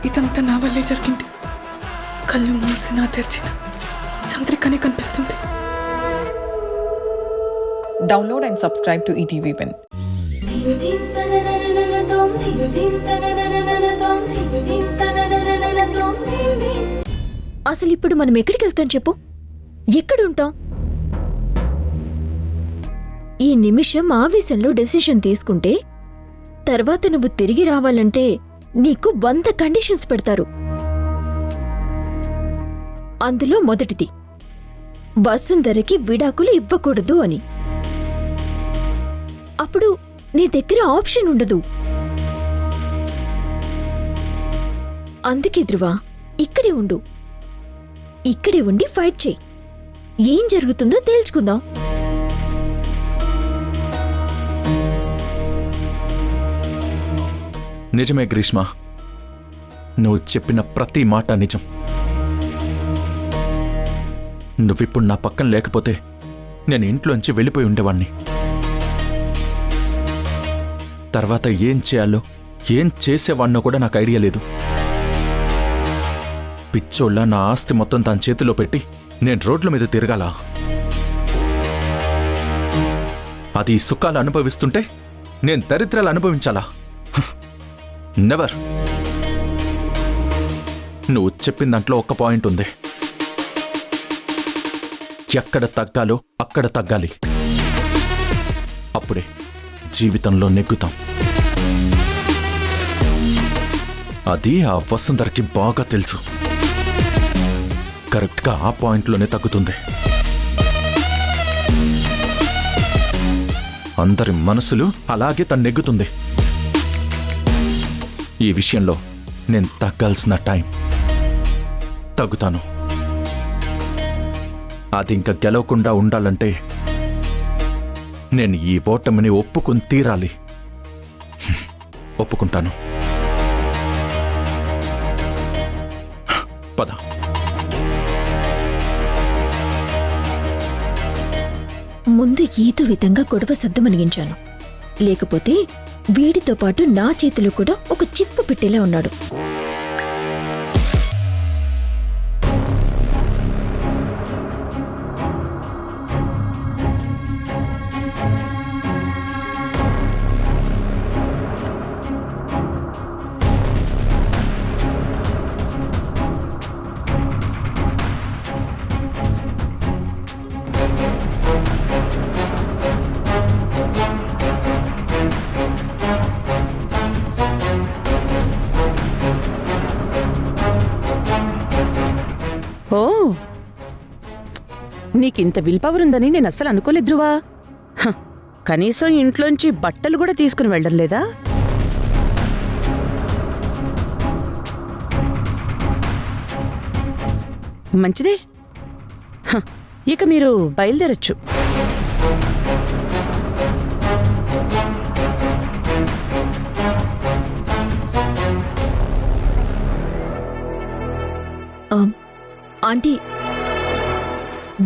ఇదంతా నా వల్లే జరిగింది. కళ్ళు మూసినా తెరిచిన చంద్రికనే కనిపిస్తుంది. Download and subscribe to ETV Win. అసలు ఇప్పుడు మనం ఎక్కడికి వెళ్తాం చెప్పు? ఎక్కడుంటాం? ఈ నిమిషం ఆవేశంలో డెసిషన్ తీసుకుంటే తర్వాత నువ్వు తిరిగి రావాలంటే నీకు 100 కండిషన్స్ పెడతారు. అందులో మొదటిది వసుంధరకి విడాకులు ఇవ్వకూడదు అని. అప్పుడు నీ దగ్గర ఆప్షన్ ఉండదు. అందుకే ధ్రువ, ఇక్కడే ఉండు. ఇక్కడే ఉండి ఫైట్ చేయి. ఏం జరుగుతుందో తేల్చుకుందాం. నిజమే గ్రీష్మ, నువ్వు చెప్పిన ప్రతి మాట నిజం. నువ్విప్పుడు నా పక్కన లేకపోతే నేను ఇంట్లోంచి వెళ్ళిపోయి ఉండేవాణ్ణి. తర్వాత ఏం చేయాలో ఏం చేసేవాణ్ణో కూడా నాకు ఐడియా లేదు. పిచ్చోళ్ళ నా ఆస్తి మొత్తం తన చేతిలో పెట్టి నేను రోడ్ల మీద తిరగాల. అది సుఖాలు అనుభవిస్తుంటే నేను దరిద్రాలు అనుభవించాలా? నెవర్. నువ్వు చెప్పిన దాంట్లో ఒక్క పాయింట్ ఉంది. ఎక్కడ తగ్గాలో అక్కడ తగ్గాలి. అప్పుడే జీవితంలో నెగ్గుతాం. అది ఆ వసుంధరకి బాగా తెలుసు. కరెక్ట్గా ఆ పాయింట్లోనే తగ్గుతుంది. అందరి మనసులు అలాగే తను నెగ్గుతుంది. ఈ విషయంలో నేను తగ్గాల్సిన టైం. తగ్గుతాను. అది ఇంకా గెలవకుండా ఉండాలంటే నేను ఈ ఓటమిని ఒప్పుకుని తీరాలి. ఒప్పుకుంటాను. పద. ముందు ఏదో విధంగా గొడవ సద్దుమణిగించాను. లేకపోతే వీడితో పాటు నా చేతిలో కూడా ఒక చిప్పు పెట్టేలా ఉన్నాడు. ఓ, నీకింత విల్ పవర్ ఉందని నేను అస్సలు అనుకోలేదు ధ్రువా. కనీసం ఇంట్లోంచి బట్టలు కూడా తీసుకుని వెళ్ళడం లేదా? మంచిదే. ఇక మీరు బయలుదేరచ్చు. ఆంటీ,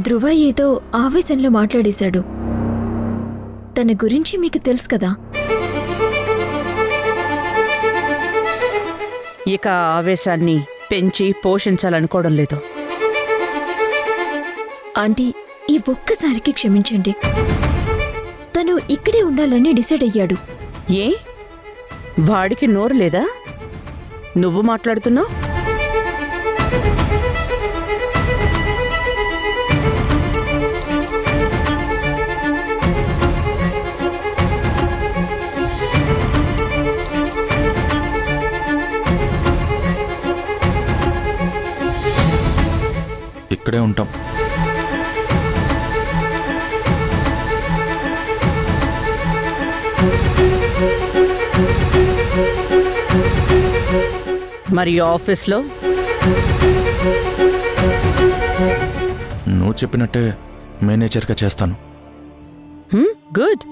ధ్రువ ఏదో ఆవేశంలో మాట్లాడేశాడు. తన గురించి మీకు తెలుసు కదా. ఇక ఆవేశాన్ని పెంచి పోషించాలనుకోవడం లేదు. ఆంటీ, ఈ ఒక్కసారికి క్షమించండి. తను ఇక్కడే ఉండాలని డిసైడ్ అయ్యాడు. ఏ, వాడికి నోరు లేదా? నువ్వు మాట్లాడుతున్నావు? ఇక్కడే ఉంటాం. మరి ఆఫీస్లో? నువ్వు చెప్పినట్టే మేనేజర్గా చేస్తాను. గుడ్.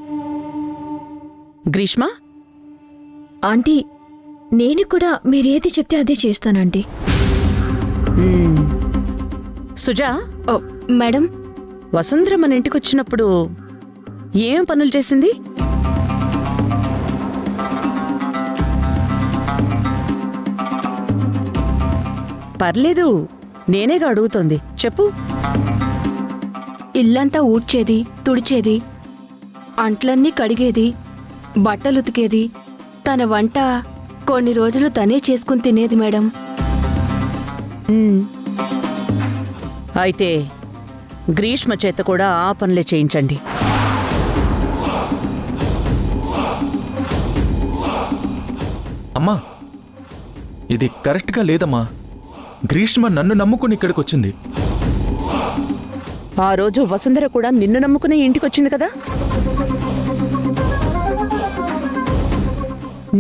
గ్రీష్మ? ఆంటీ, నేను కూడా మీరేది చెప్తే అదే చేస్తానండి. సుజా, మేడం, వసుంధర మన ఇంటికొచ్చినప్పుడు ఏం పనులు చేసింది? పర్లేదు, నేనేగా అడుగుతోంది. చెప్పు. ఇల్లంతా ఊడ్చేది, తుడిచేది, అంట్లన్నీ కడిగేది, బట్టలుతికేది, తన వంట కొన్ని రోజులు తనే చేసుకుని తినేది మేడం. ఉమ్. అయితే గ్రీష్మ చేత కూడా ఆ పనులే చేయించండి. అమ్మా, ఇది కరెక్ట్గా లేదమ్మా. గ్రీష్మ నన్ను నమ్ముకుని ఇక్కడికి వచ్చింది. ఆ రోజు వసుంధర కూడా నిన్ను నమ్ముకునే ఇంటికొచ్చింది కదా.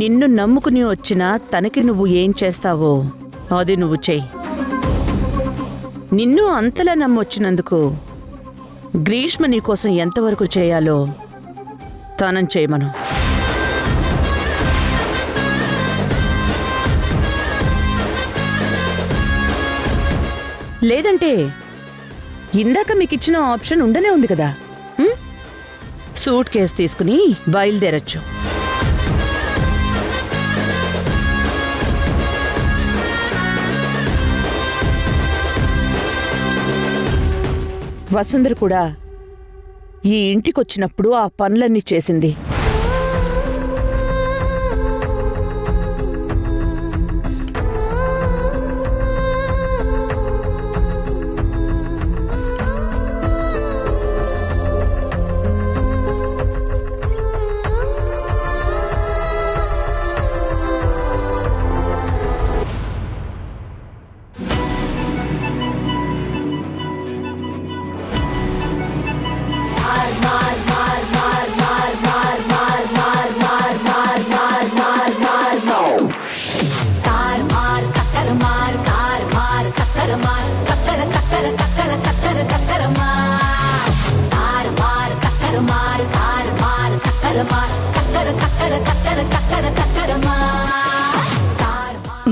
నిన్ను నమ్ముకుని వచ్చినా తనకి నువ్వు ఏం చేస్తావో అది నువ్వు చెయ్యి. నిన్ను అంతలా నమ్మొచ్చినందుకు గ్రీష్మ నీకోసం ఎంతవరకు చేయాలో తనని చేయమను. లేదంటే ఇందాక మీకిచ్చిన ఆప్షన్ ఉండనే ఉంది కదా. సూట్ కేసు తీసుకుని బయలుదేరచ్చు. వసుంధర కూడా ఈ ఇంటికొచ్చినప్పుడు ఆ పనులన్నీ చేసింది.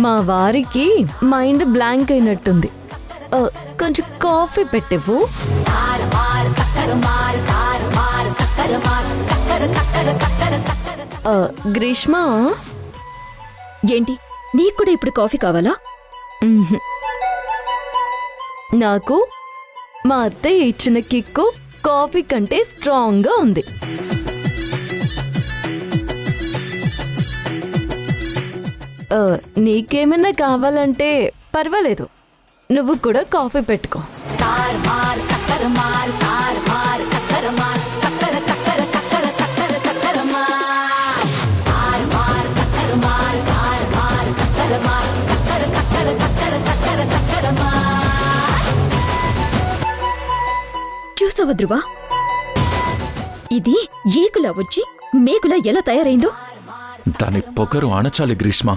మా వారికి మైండ్ బ్లాంక్ అయినట్టుంది. కొంచెం కాఫీ పెట్టివ్వు. గ్రీష్మ, ఏంటి, నీకు కూడా ఇప్పుడు కాఫీ కావాలా? మ్హ్. నాకు మా అత్తయ్య ఇచ్చిన కిక్కు కాఫీ కంటే స్ట్రాంగ్గా ఉంది. నీకేమైనా కావాలంటే పర్వాలేదు, నువ్వు కూడా కాఫీ పెట్టుకో. చూసావా ధ్రువ, ఇది ఏకులా వచ్చి మేకులా ఎలా తయారైందో. దాని పొగరు అణచాలి గ్రీష్మ.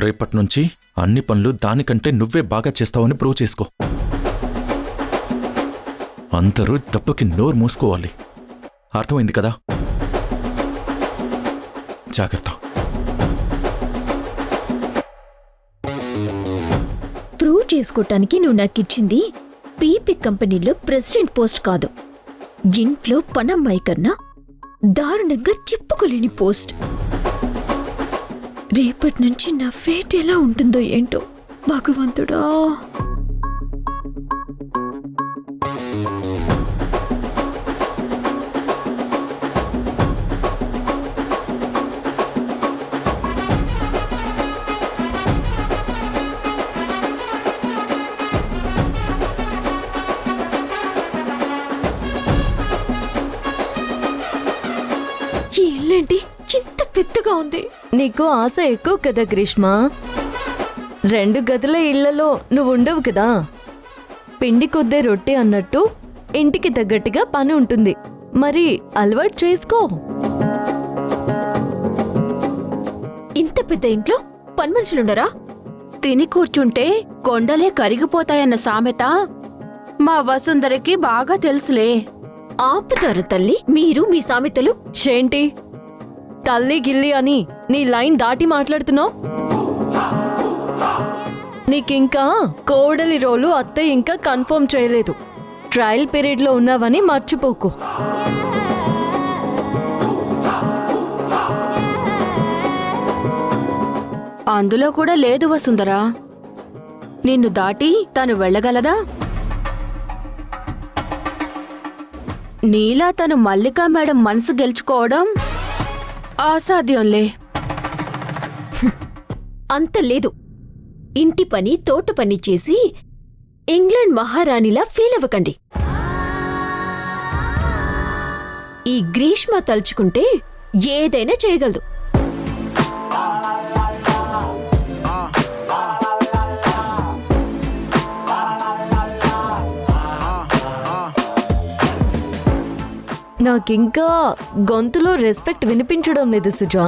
రేపటి నుంచి అన్ని పనులు దానికంటే నువ్వే బాగా చేస్తావని ప్రూవ్ చేసుకో. అందరూ దెబ్బకి నోరు మూసుకోవాలి. అర్థమైంది కదా? జాగ్రత్త. ప్రూవ్ చేసుకోవటానికి నువ్వు నాకిచ్చింది పీపీ కంపెనీలో ప్రెసిడెంట్ పోస్ట్ కాదు, ఇంట్లో పనమ్మాయి కన్నా దారుణంగా చెప్పుకోలేని పోస్ట్. రేపటి నుంచి నా ఫేట్ ఎలా ఉంటుందో ఏంటో భగవంతుడా. ఈ ఇల్లేంటి ఇంత పెద్దగా ఉంది? నీకు ఆశ ఎక్కువ కదా గ్రీష్మ. 2 గదుల ఇళ్లలో నువ్వు ఉండవు కదా. పిండి కొద్దే రొట్టె అన్నట్టు ఇంటికి తగ్గట్టుగా పని ఉంటుంది. మరి అలవాటు చేసుకో. ఇంత పెద్ద ఇంట్లో పని మనుషులుండరా? తిని కూర్చుంటే కొండలే కరిగిపోతాయన్న సామెత మా వసుంధరకి బాగా తెలుసులే. ఆపుతారు తల్లి మీరు మీ సామెతలు. ఏంటి తల్లి గిల్లి అని నీ లైన్ దాటి మాట్లాడుతున్నావు? నీకింకా కోడలి రోలు అత్తయ్య ఇంకా కన్ఫర్మ్ చేయలేదు. ట్రయల్ పీరియడ్లో ఉన్నావని మర్చిపోకు. అందులో కూడా లేదు వసుంధరా. నిన్ను దాటి తను వెళ్ళగలదా? నీలా తను మల్లికా మేడం మనసు గెలుచుకోవడం అసాధ్యంలే. అంత లేదు. ఇంటి పని తోట పని చేసి ఇంగ్లాండ్ మహారాణిలా ఫీల్ అవ్వకండి. ఈ గ్రీష్మ తలుచుకుంటే ఏదైనా చేయగలదు. నాకింకా గొంతులో రెస్పెక్ట్ వినిపించడం లేదు సుజా.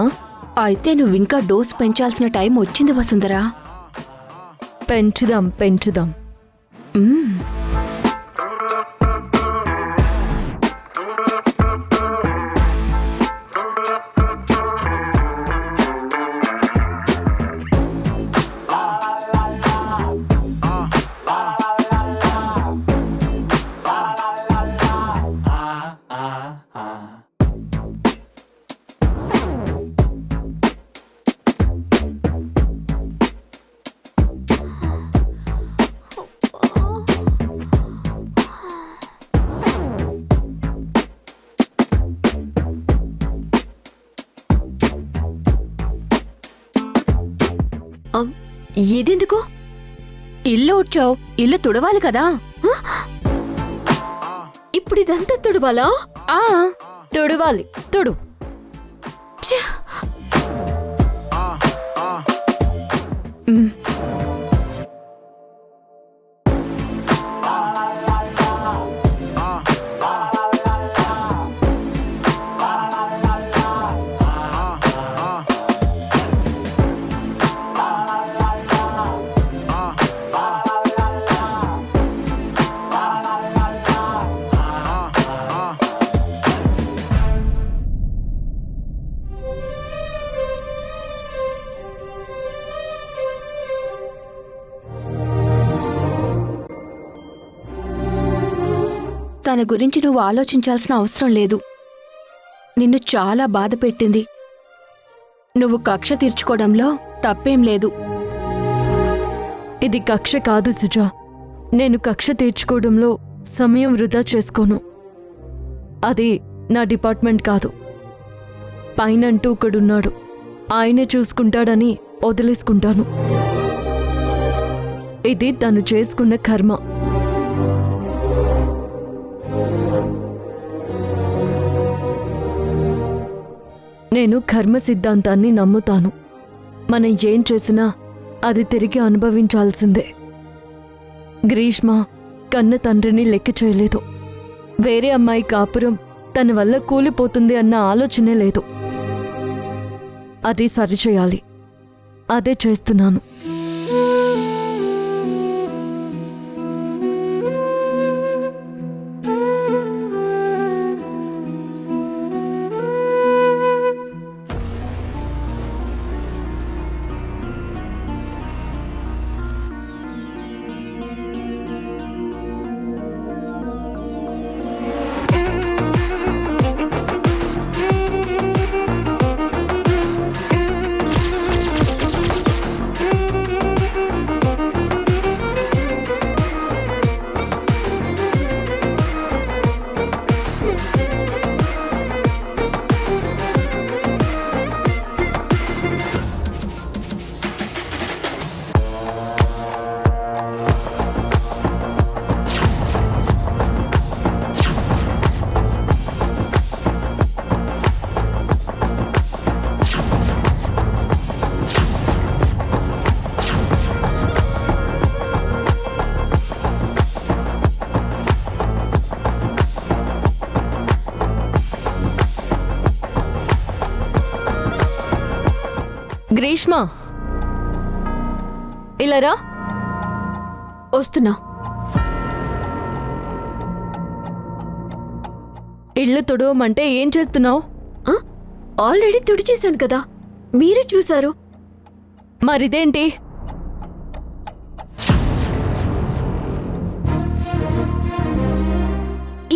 అయితే నువ్వింకా డోస్ పెంచాల్సిన టైం వచ్చింది వసుంధరా. పెంచుదాం పెంచుదాం. ఇదెందుకు? ఇల్లు ఊడ్చావు, ఇల్లు తుడవాలి కదా. ఇప్పుడిదంతా తుడవాలా? ఆ తుడవాలి, తుడు. తన గురించి నువ్వు ఆలోచించాల్సిన అవసరం లేదు. నిన్ను చాలా బాధ పెట్టింది. నువ్వు కక్ష తీర్చుకోవడంలో తప్పేం లేదు. ఇది కక్ష కాదు సుజా. నేను కక్ష తీర్చుకోవడంలో సమయం వృధా చేసుకోను. అది నా డిపార్ట్మెంట్ కాదు. పైనంటూ ఒకడున్నాడు, ఆయనే చూసుకుంటాడని వదిలేసుకుంటాను. ఇది తను చేసుకున్న కర్మ. నేను కర్మ సిద్ధాంతాన్ని నమ్ముతాను. మనం ఏం చేసినా అది తిరిగి అనుభవించాల్సిందే. గ్రీష్మ కన్న తండ్రిని లెక్క చేయలేదు. వేరే అమ్మాయి కాపురం తన వల్ల కూలిపోతుంది అన్న ఆలోచనే లేదు. అది సరిచేయాలి. అదే చేస్తున్నాను. గ్రీష్మ, ఇలారా. వస్తున్నా. ఇళ్ళు తుడవమంటే ఏం చేస్తున్నావు? ఆల్రెడీ తుడిచేశాను కదా, మీరు చూశారు. మరిదేంటి?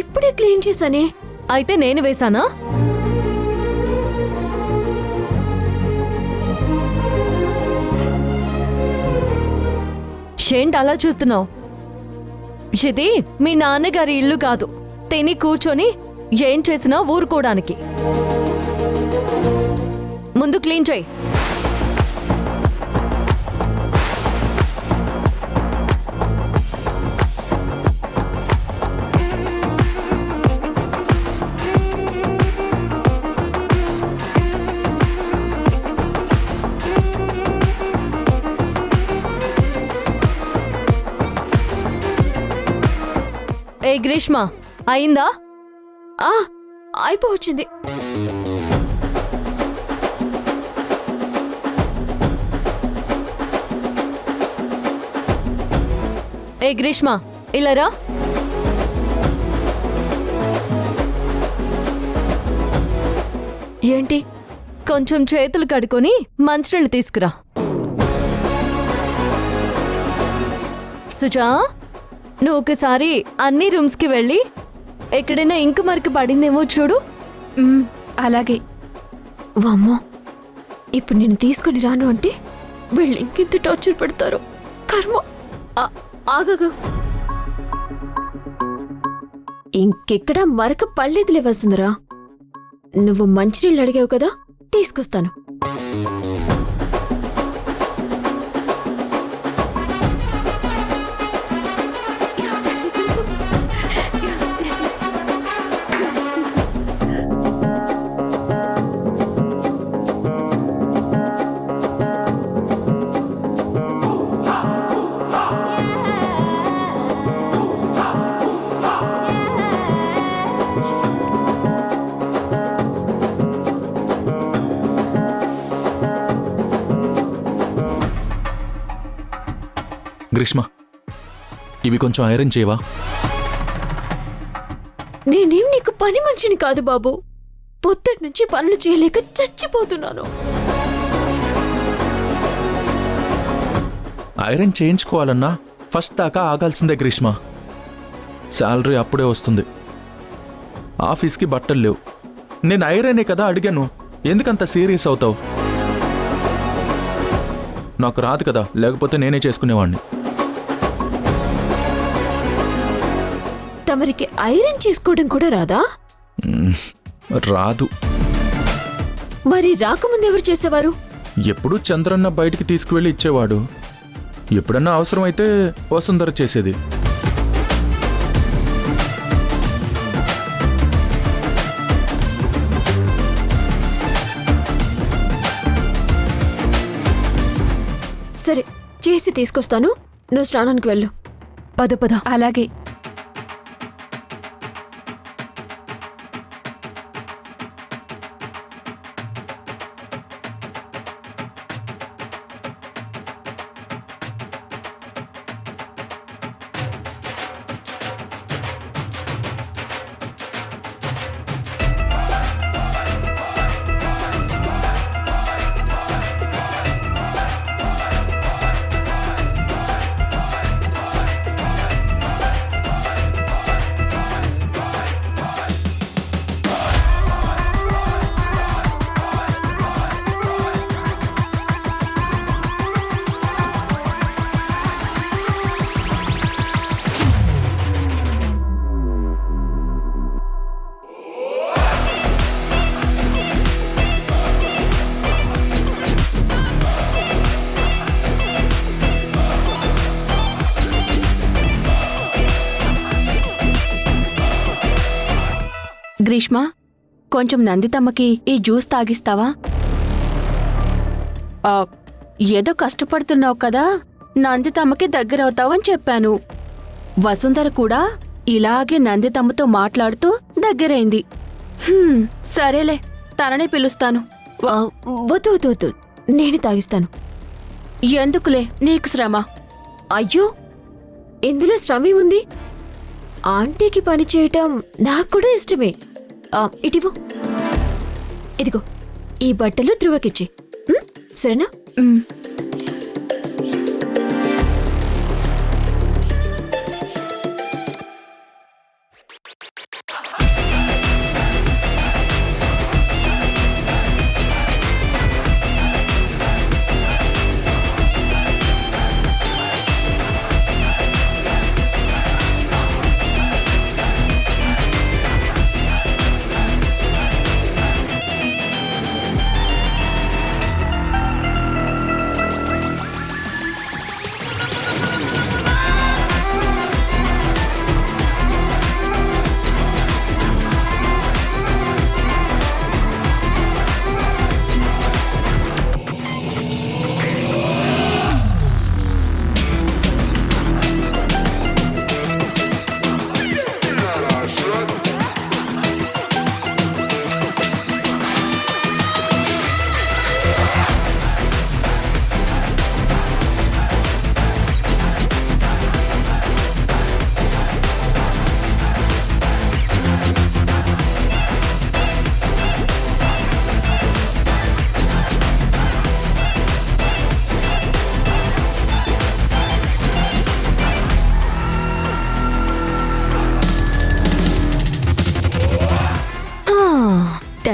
ఇప్పుడే క్లీన్ చేశానే. అయితే నేను వేశానా? ఏంటి అలా చూస్తున్నావు? ఇది మీ నాన్నగారి ఇల్లు కాదు, తిని కూర్చొని ఏం చేసినా ఊరుకోవడానికి. ముందు క్లీన్ చేయి. ఏ గ్రీష్మ, అయిందా? అయిపోవచ్చింది. ఏ గ్రీష్మ, ఇలా రా. ఏంటి? కొంచెం చేతులు కడుకొని మంచినీళ్ళు తీసుకురా. సుజా, నువ్వు ఒకసారి అన్ని రూమ్స్కి వెళ్ళి ఎక్కడైనా ఇంకు మరికి పడిందేమో చూడు. అలాగే. వామ్మో, ఇప్పుడు నేను తీసుకొని రాను అంటే వీళ్ళు ఇంకెంత టార్చర్ పెడతారు. కర్మ. ఆగగు, ఇంకెక్కడా మరక పడలేదులే వసుంధరా. నువ్వు మంచినీళ్ళు అడిగావు కదా, తీసుకొస్తాను. గ్రీష్మ, ఇవి కొంచెం ఐరన్ చేయవా? నేనేం నీకు పని మనిషిని కాదు బాబు. పొద్దుటి నుంచి పనులు చేయలేక చచ్చిపోతున్నాను. ఐరన్ చేయించుకోవాలన్నా ఫస్ట్ దాకా ఆగాల్సిందే గ్రీష్మ. శాలరీ అప్పుడే వస్తుంది. ఆఫీస్కి బట్టలు లేవు. నేను ఐరనే కదా అడిగాను, ఎందుకంత సీరియస్ అవుతావు? నాకు రాదు కదా, లేకపోతే నేనే చేసుకునేవాడిని. తమరికి ఐరన్ చేసుకోవడం కూడా రాదా? రాదు. మరి రాకముందు ఎవరు చేసేవారు? ఎప్పుడూ చంద్రన్న బయటికి తీసుకువెళ్ళి ఇచ్చేవాడు. ఎప్పుడన్నా అవసరమైతే వసుంధర చేసేది. సరే, చేసి తీసుకొస్తాను. నువ్వు స్నానానికి వెళ్ళు. పద పద. అలాగే. గ్రీష్మ, కొంచెం నందితమ్మకి ఈ జ్యూస్ తాగిస్తావా? ఏదో కష్టపడుతున్నావు కదా, నందితమ్మకి దగ్గరవుతావని చెప్పాను. వసుంధర కూడా ఇలాగే నందితమ్మతో మాట్లాడుతూ దగ్గరైంది. సరేలే, తననే పిలుస్తాను. వద్దు వద్దు వద్దు, నేను తాగిస్తాను. ఎందుకులే నీకు శ్రమ. అయ్యో, ఇందులో శ్రమ ఉంది. ఆంటీకి పని చేయటం నాకు కూడా ఇష్టమే. ఇటివో, ఇదిగో ఈ బట్టలు ధ్రువకిచ్చి, సరేనా?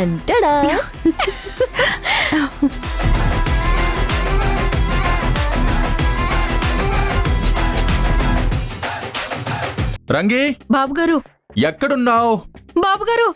టంటడా. రంగి బాబుగారు ఎక్కడున్నావు? బాబుగారు